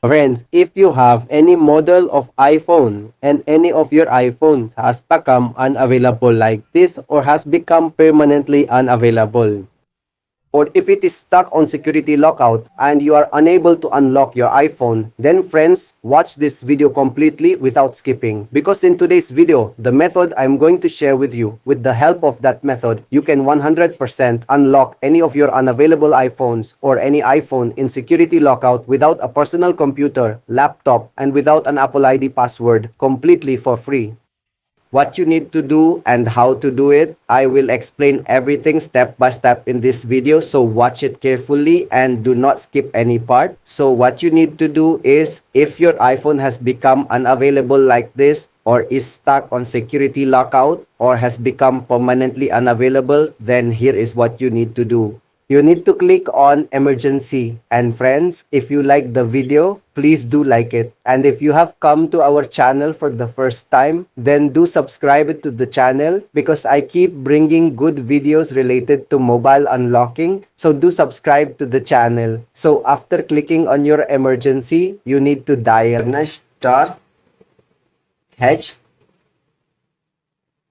Friends, if you have any model of iPhone and any of your iPhones has become unavailable like this or has become permanently unavailable, or if it is stuck on security lockout and you are unable to unlock your iPhone, then friends, watch this video completely without skipping. Because in today's video, the method I'm going to share with you, with the help of that method, you can 100% unlock any of your unavailable iPhones or any iPhone in security lockout without a personal computer, laptop, and without an Apple ID password, completely for free. What you need to do and how to do it, I will explain everything step by step in this video, so watch it carefully and do not skip any part. So what you need to do is, if your iPhone has become unavailable like this, or is stuck on security lockout, or has become permanently unavailable, then here is what you need to do. You need to click on emergency. And friends, if you like the video, please do like it. And if you have come to our channel for the first time, then do subscribe to the channel because I keep bringing good videos related to mobile unlocking. So do subscribe to the channel. So after clicking on your emergency, you need to dial star H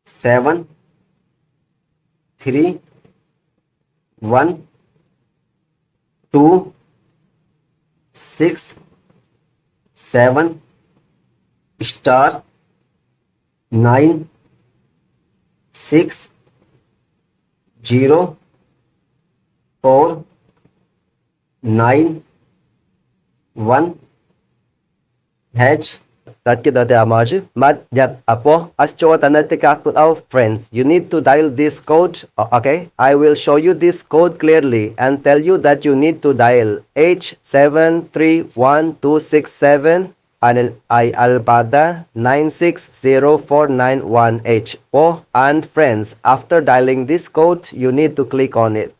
7 3 1 2 6 7 star 9 6 0 4 9 1 H. That kita amaj mat jat apo as cho tanatika put our friends. You need to dial this code. Okay, I will show you this code clearly and tell you that you need to dial H731267 and I alpada 9604991H. Oh, and friends, after dialing this code, you need to click on it.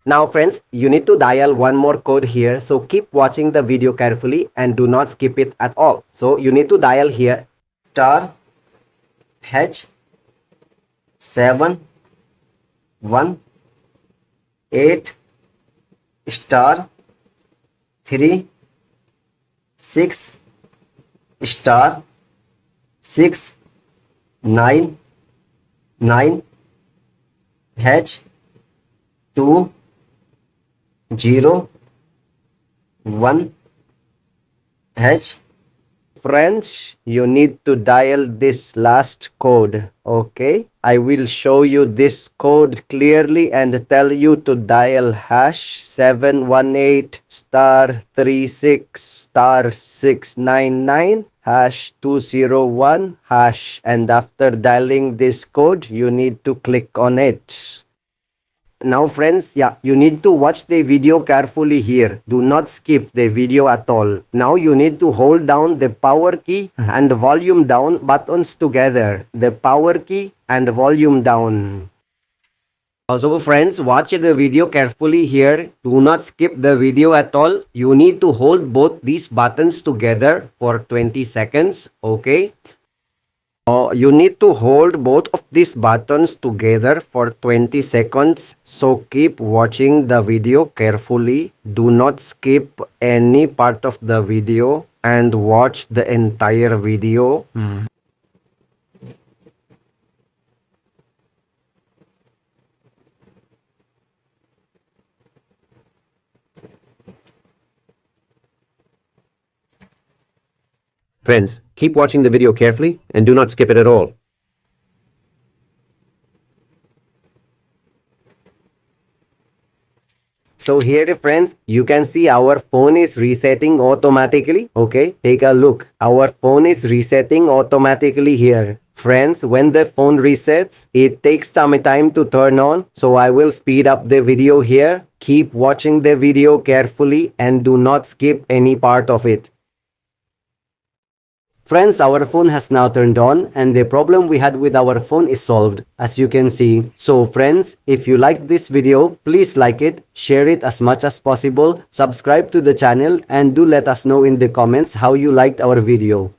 Now friends, you need to dial one more code here, so keep watching the video carefully and do not skip it at all. So you need to dial here star H 7 1 8 star 3 6 star 6 9 9 H 2 0 1 H. Friends, you need to dial this last code. Okay, I will show you this code clearly and tell you to dial hash 718 star 36 star 699 hash 201 hash, and after dialing this code you need to click on it. Now friends, you need to watch the video carefully here. Do not skip the video at all. Now you need to hold down the power key and the volume down buttons together. The power key and the volume down. Also friends, watch the video carefully here. Do not skip the video at all. You need to hold both these buttons together for 20 seconds. Okay. You need to hold both of these buttons together for 20 seconds. So keep watching the video carefully. Do not skip any part of the video and watch the entire video. Friends, keep watching the video carefully and do not skip it at all. So here friends, you can see our phone is resetting automatically. Okay, take a look. Our phone is resetting automatically here. Friends, when the phone resets, it takes some time to turn on. So I will speed up the video here. Keep watching the video carefully and do not skip any part of it. Friends, our phone has now turned on and the problem we had with our phone is solved, as you can see. So friends, if you liked this video, please like it, share it as much as possible, subscribe to the channel, and do let us know in the comments how you liked our video.